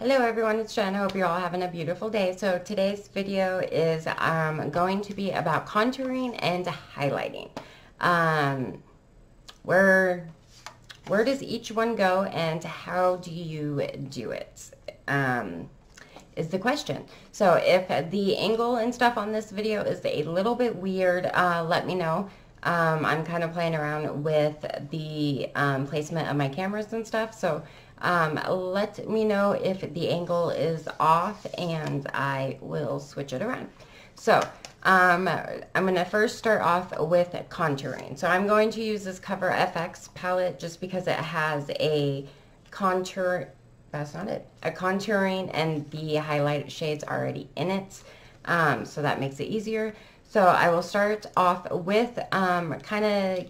Hello everyone, it's Jen. I hope you're all having a beautiful day. So today's video is going to be about contouring and highlighting. Um, where does each one go and how do you do it? Is the question. So if the angle and stuff on this video is a little bit weird, let me know. I'm kind of playing around with the placement of my cameras and stuff, so let me know if the angle is off and I will switch it around. So I'm going to first start off with contouring. So I'm going to use this Cover FX palette just because it has a contour, that's not it, a contouring and the highlight shades already in it, so that makes it easier. So I will start off with kind of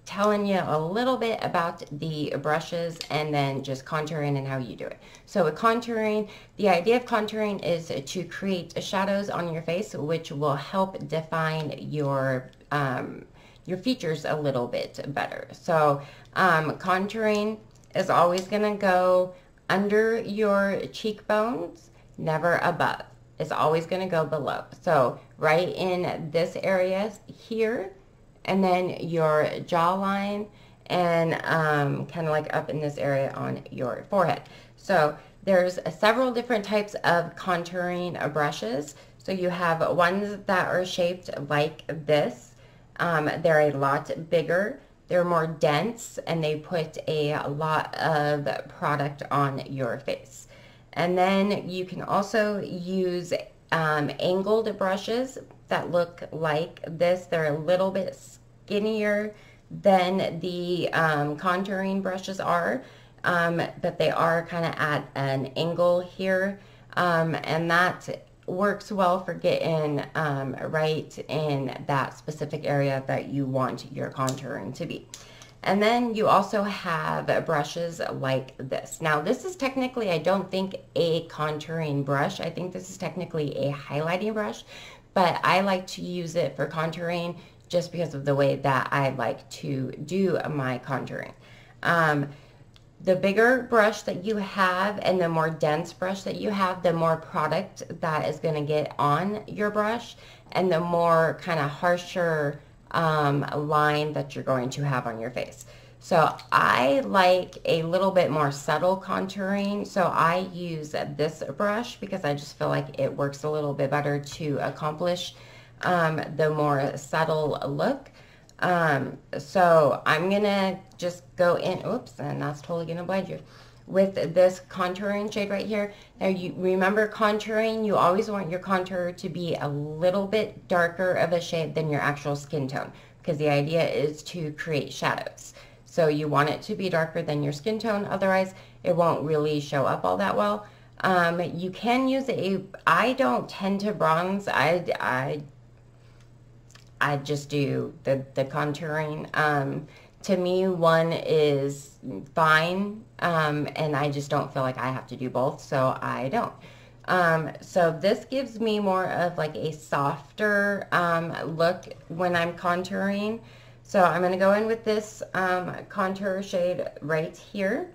telling you a little bit about the brushes and then just contouring and how you do it. So with contouring, the idea of contouring is to create shadows on your face, which will help define your features a little bit better. So contouring is always going to go under your cheekbones, never above. It's always going to go below. So right in this area here, and then your jawline, and kind of like up in this area on your forehead. So there's several different types of contouring brushes. So you have ones that are shaped like this. They're a lot bigger. They're more dense, and they put a lot of product on your face. And then you can also use angled brushes that look like this. They're a little bit skinnier than the contouring brushes are, but they are kind of at an angle here, and that works well for getting right in that specific area that you want your contouring to be. And then you also have brushes like this. Now this is technically, I don't think, a contouring brush. I think this is technically a highlighting brush, but I like to use it for contouring just because of the way that I like to do my contouring. The bigger brush that you have and the more dense brush that you have, the more product that is going to get on your brush and the more kind of harsher line that you're going to have on your face. So I like a little bit more subtle contouring, so I use this brush because I just feel like it works a little bit better to accomplish the more subtle look. So I'm gonna just go in, oops, and that's totally gonna blind you, with this contouring shade right here. Now you remember, contouring, you always want your contour to be a little bit darker of a shade than your actual skin tone, because the idea is to create shadows. So you want it to be darker than your skin tone, otherwise it won't really show up all that well. You can use I don't tend to bronze. I just do the contouring. To me, one is fine, and I just don't feel like I have to do both, so I don't. So this gives me more of like a softer look when I'm contouring. So I'm going to go in with this contour shade right here.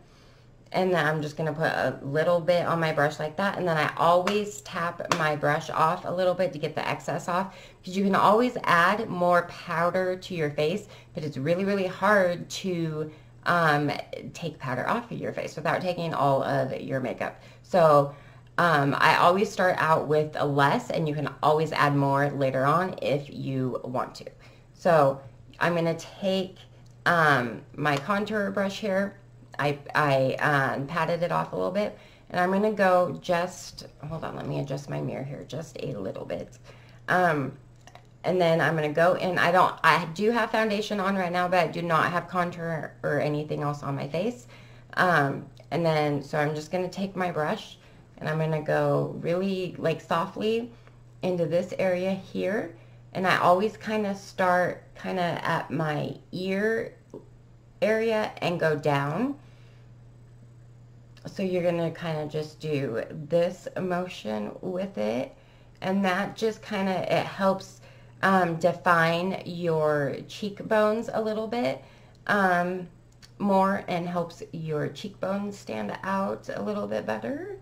And then I'm just going to put a little bit on my brush like that. And then I always tap my brush off a little bit to get the excess off, because you can always add more powder to your face, but it's really, really hard to take powder off of your face without taking all of your makeup. So I always start out with less, and you can always add more later on if you want to. So I'm going to take my contour brush here. I patted it off a little bit, and I'm going to go just, hold on, let me adjust my mirror here just a little bit. And then I'm going to go in, I do have foundation on right now, but I do not have contour or anything else on my face. And then, so I'm just going to take my brush, and I'm going to go really like softly into this area here. And I always kind of start kind of at my ear area and go down. So you're going to kind of just do this motion with it, and that just kind of, it helps define your cheekbones a little bit more and helps your cheekbones stand out a little bit better.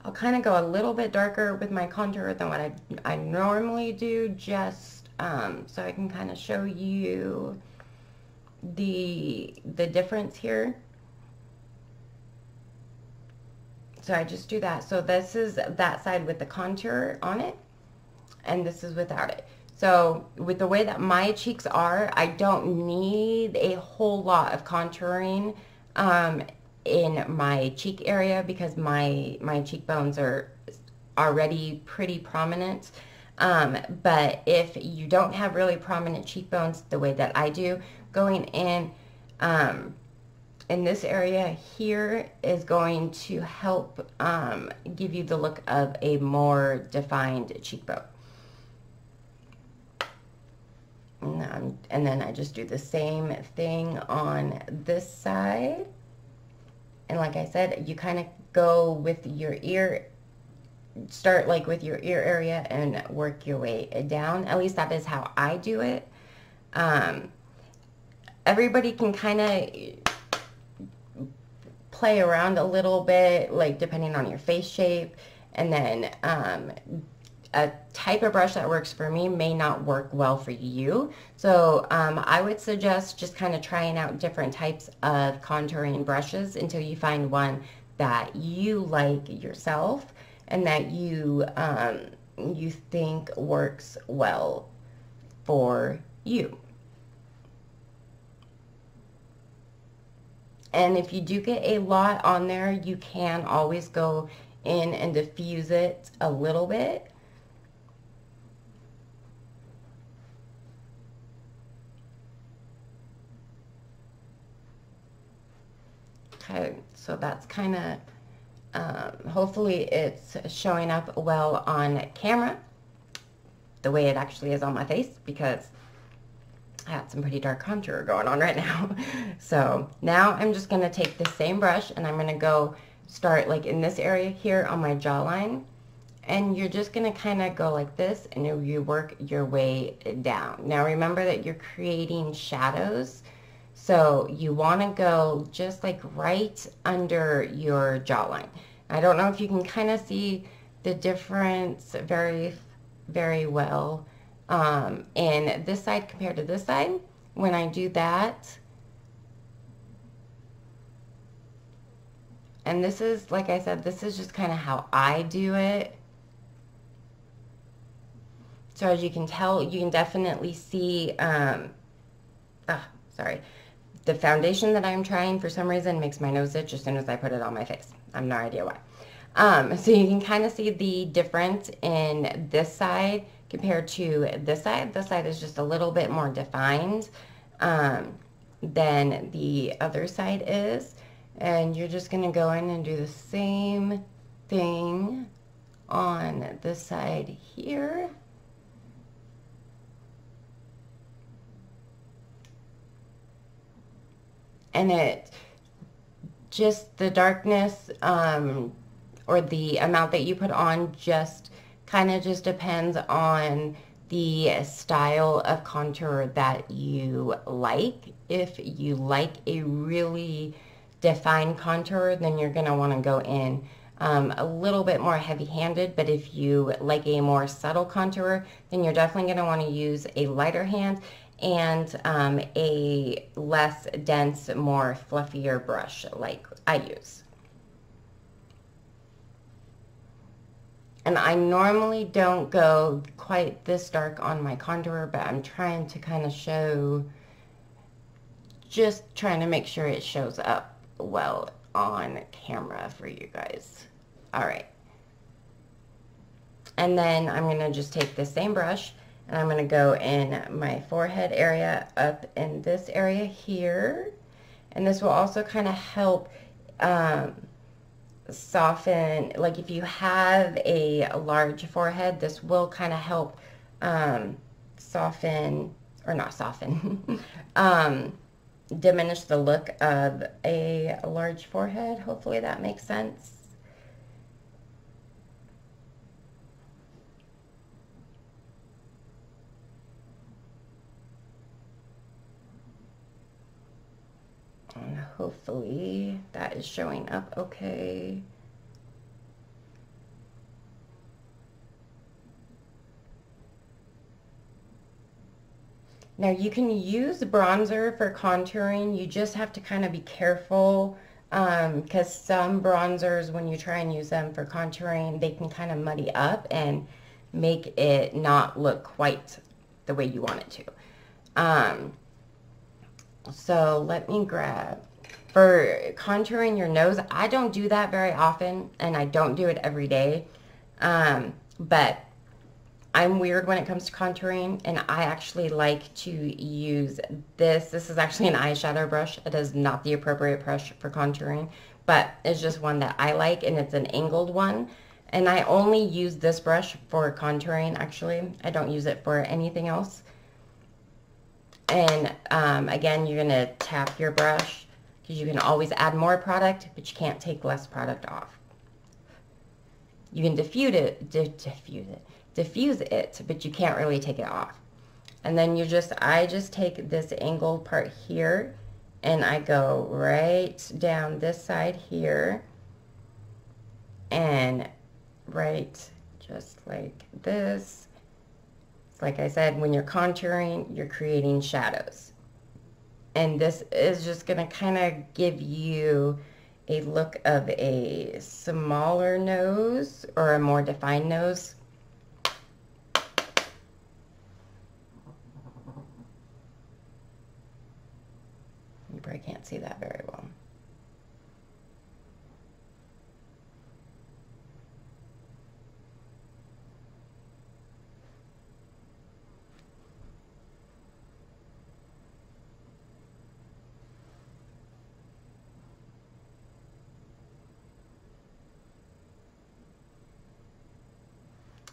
I'll kind of go a little bit darker with my contour than what I normally do, just so I can kind of show you the difference here. So I just do that. So this is that side with the contour on it, and this is without it. So with the way that my cheeks are, I don't need a whole lot of contouring in my cheek area because my cheekbones are already pretty prominent. But if you don't have really prominent cheekbones the way that I do, going in this area here is going to help give you the look of a more defined cheekbone. And then I just do the same thing on this side. And like I said, you kind of go with your ear, start like with your ear area and work your way down. At least that is how I do it. Everybody can kind of play around a little bit, like depending on your face shape, and then a type of brush that works for me may not work well for you. So I would suggest just kind of trying out different types of contouring brushes until you find one that you like yourself and that you think works well for you. And if you do get a lot on there, you can always go in and diffuse it a little bit. Okay, so that's kind of, hopefully it's showing up well on camera, the way it actually is on my face, because I had some pretty dark contour going on right now. So now I'm just going to take the same brush and I'm going to go start like in this area here on my jawline. And you're just going to kind of go like this and you work your way down. Now remember that you're creating shadows. So you want to go just like right under your jawline. I don't know if you can kind of see the difference very, very well. And this side compared to this side, when I do that, and this is, like I said, this is just kind of how I do it. So as you can tell, you can definitely see, sorry, the foundation that I'm trying for some reason makes my nose itch as soon as I put it on my face. I have no idea why. So you can kind of see the difference in this side compared to this side. This side is just a little bit more defined than the other side is. And you're just going to go in and do the same thing on this side here. And it just the darkness or the amount that you put on just kind of just depends on the style of contour that you like. If you like a really defined contour, then you're going to want to go in a little bit more heavy-handed, but if you like a more subtle contour, then you're definitely going to want to use a lighter hand and a less dense, more fluffier brush like I use. And I normally don't go quite this dark on my contour, but I'm trying to kind of show, just trying to make sure it shows up well on camera for you guys. All right. And then I'm going to just take the same brush and I'm going to go in my forehead area up in this area here. And this will also kind of help soften, like if you have a large forehead, this will kind of help soften, or not soften, diminish the look of a large forehead. Hopefully that makes sense. And hopefully that is showing up okay. Now you can use bronzer for contouring. You just have to kind of be careful because some bronzers, when you try and use them for contouring, they can kind of muddy up and make it not look quite the way you want it to. So let me grab, for contouring your nose, I don't do that very often and I don't do it every day. But I'm weird when it comes to contouring, and I actually like to use this. This is actually an eyeshadow brush. It is not the appropriate brush for contouring, but it's just one that I like, and it's an angled one. And I only use this brush for contouring, actually. I don't use it for anything else. And again, you're going to tap your brush, because you can always add more product, but you can't take less product off. You can diffuse it, but you can't really take it off. And then I just take this angled part here, and I go right down this side here, and right just like this. Like I said, when you're contouring, you're creating shadows. And this is just going to kind of give you a look of a smaller nose or a more defined nose. You probably can't see that very well.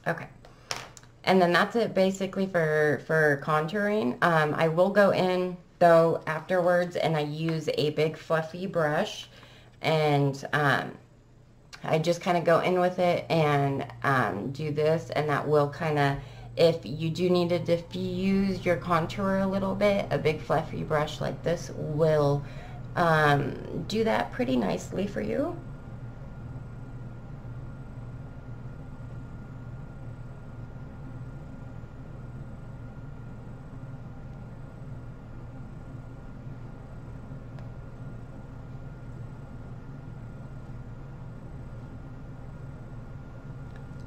Okay, and then that's it basically for contouring. I will go in though afterwards, and I use a big fluffy brush, and I just kind of go in with it and do this, and that will kind of, if you do need to diffuse your contour a little bit, a big fluffy brush like this will do that pretty nicely for you.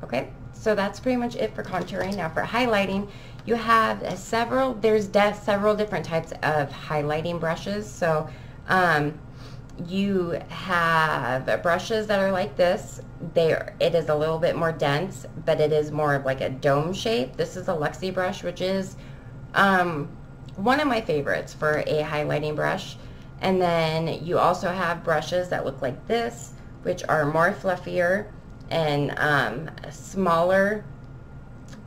Okay, so that's pretty much it for contouring. Now for highlighting, you have several different types of highlighting brushes. So you have brushes that are like this. It is a little bit more dense, but it is more of like a dome shape. This is a Luxie brush, which is one of my favorites for a highlighting brush. And then you also have brushes that look like this, which are more fluffier and smaller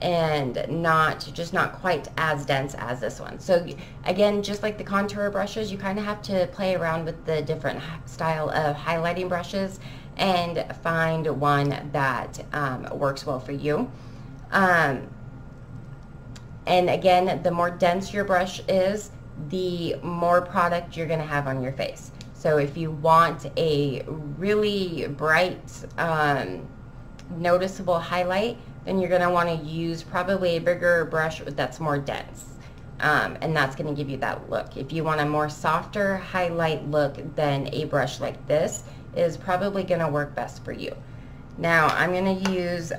and just not quite as dense as this one. So again, just like the contour brushes, you kind of have to play around with the different style of highlighting brushes and find one that works well for you. And again, the more dense your brush is, the more product you're going to have on your face. So if you want a really bright, noticeable highlight, then you're going to want to use probably a bigger brush that's more dense. And that's going to give you that look. If you want a more softer highlight look, then a brush like this is probably going to work best for you. Now I'm going to use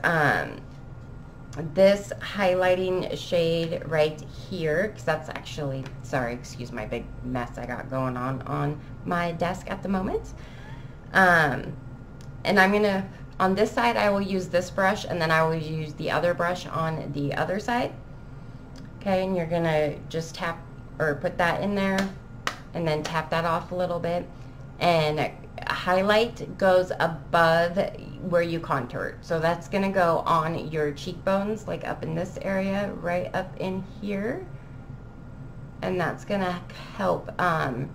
this highlighting shade right here, because that's actually, sorry, excuse my big mess I got going on my desk at the moment. And I'm going to, on this side, I will use this brush, and then I will use the other brush on the other side. Okay, and you're going to just tap or put that in there and then tap that off a little bit. And highlight goes above where you contour. So that's going to go on your cheekbones, like up in this area, right up in here. And that's going to help kind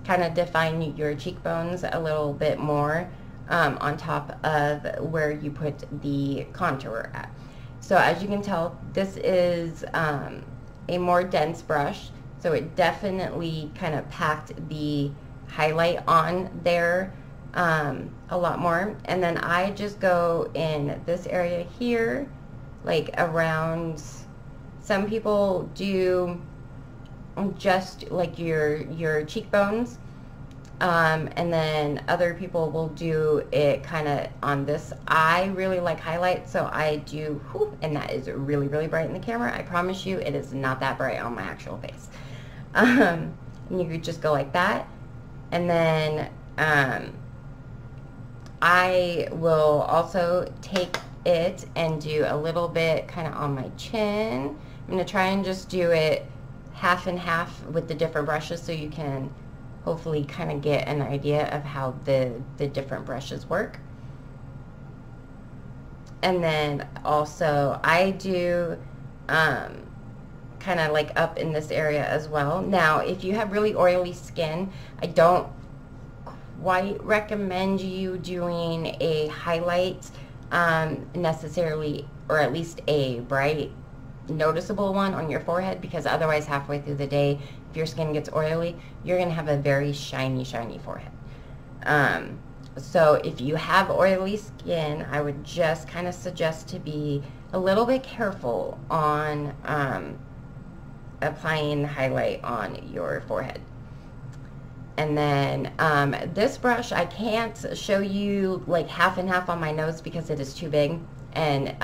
of define your cheekbones a little bit more. On top of where you put the contour at. So as you can tell, this is a more dense brush, so it definitely kind of packed the highlight on there a lot more. And then I just go in this area here, like around, some people do just like your cheekbones. And then other people will do it kind of on this. I really like highlight, so I do, and that is really, really bright in the camera. I promise you it is not that bright on my actual face. And you could just go like that. And then I will also take it and do a little bit kind of on my chin. I'm going to try and just do it half and half with the different brushes so you can hopefully kind of get an idea of how the different brushes work. And then also I do kind of like up in this area as well. Now if you have really oily skin, I don't quite recommend you doing a highlight necessarily, or at least a bright noticeable one on your forehead, because otherwise halfway through the day, if your skin gets oily, you're going to have a very shiny forehead. So if you have oily skin, I would just kind of suggest to be a little bit careful on applying highlight on your forehead. And then this brush, I can't show you like half and half on my nose because it is too big. And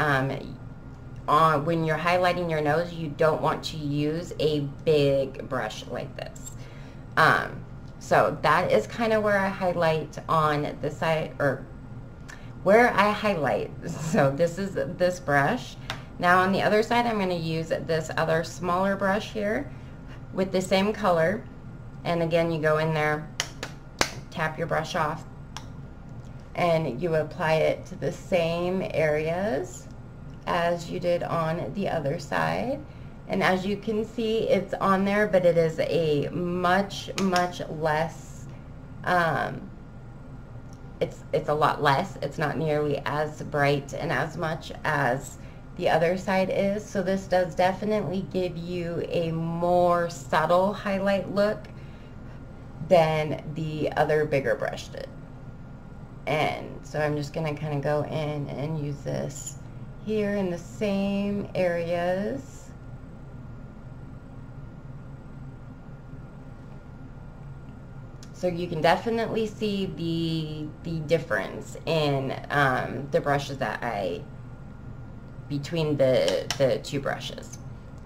when you're highlighting your nose, you don't want to use a big brush like this. So that is kind of where I highlight on the side, or where I highlight. So this is this brush. Now on the other side, I'm going to use this other smaller brush here with the same color. And again, you go in there, tap your brush off, and you apply it to the same areas as you did on the other side. And as you can see, it's on there, but it is a much less, it's a lot less. It's not nearly as bright and as much as the other side is. So this does definitely give you a more subtle highlight look than the other bigger brush did. And so I'm just going to kind of go in and use this here in the same areas. So you can definitely see the difference in the brushes that between the two brushes.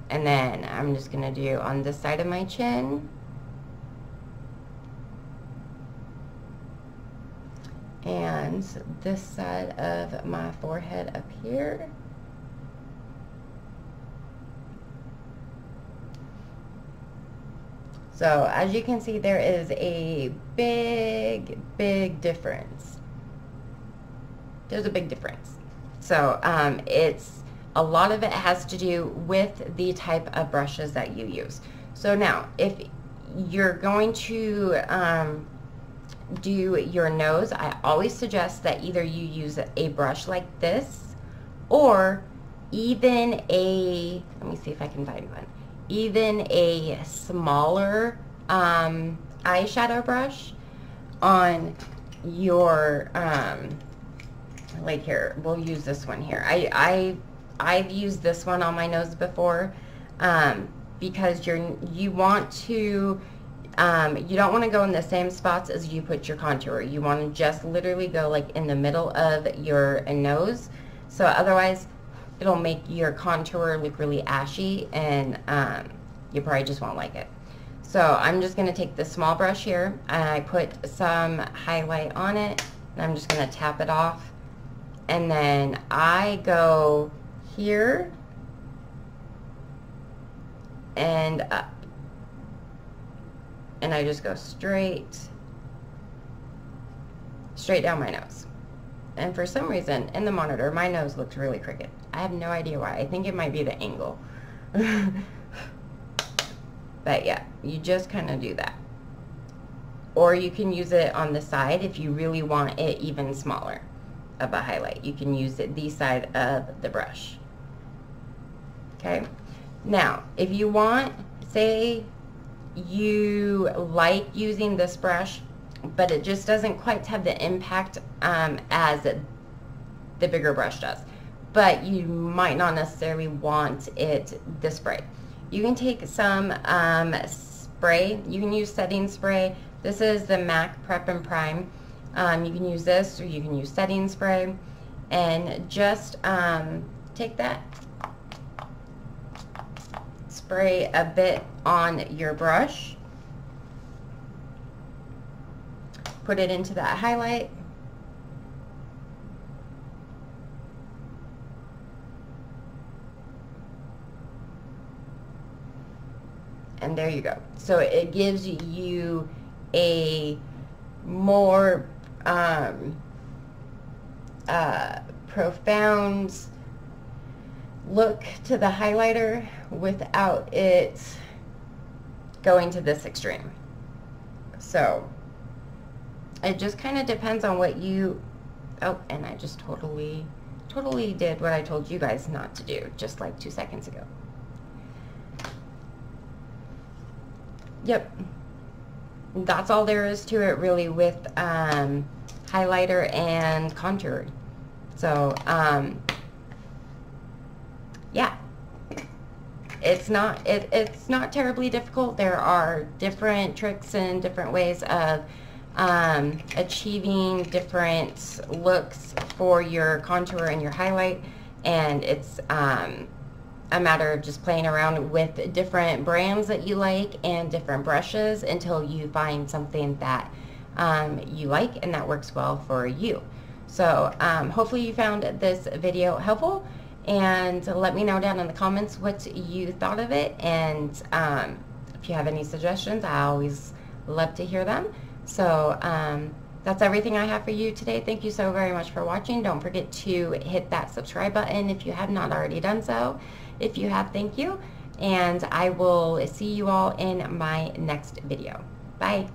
And then I'm just going to do on this side of my chin. And this side of my forehead up here. So as you can see, there is a big difference. There's a big difference. So it's a lot of it has to do with the type of brushes that you use. So now if you're going to do your nose, I always suggest that either you use a brush like this, or even a, let me see if I can find one, even a smaller eyeshadow brush on your, like here, we'll use this one here. I've used this one on my nose before, because you want to, you don't want to go in the same spots as you put your contour. You want to just literally go like in the middle of your nose. So otherwise, it'll make your contour look really ashy, and you probably just won't like it. So I'm just going to take this small brush here, and I put some highlight on it, and I'm just going to tap it off. And then I go here and up. And I just go straight down my nose. And for some reason, in the monitor, my nose looks really crooked. I have no idea why. I think it might be the angle. But yeah, you just kind of do that. Or you can use it on the side if you really want it even smaller of a highlight. You can use it the side of the brush. Okay? Now, if you want, say, you like using this brush, but it just doesn't quite have the impact as the bigger brush does, but you might not necessarily want it this bright. You can take some spray. You can use setting spray. This is the MAC Prep and Prime. You can use this or you can use setting spray. And just take that, spray a bit on your brush, put it into that highlight, and there you go. So it gives you a more profound look to the highlighter without it going to this extreme. So it just kind of depends on what you, oh, and I just totally did what I told you guys not to do just like 2 seconds ago. Yep, that's all there is to it really with highlighter and contour. So yeah, it's not terribly difficult. There are different tricks and different ways of achieving different looks for your contour and your highlight, and it's a matter of just playing around with different brands that you like and different brushes until you find something that you like and that works well for you. So hopefully you found this video helpful, and let me know down in the comments what you thought of it, and if you have any suggestions, I always love to hear them. So that's everything I have for you today. Thank you so very much for watching. Don't forget to hit that subscribe button if you have not already done so. If you have, thank you, and I will see you all in my next video. Bye.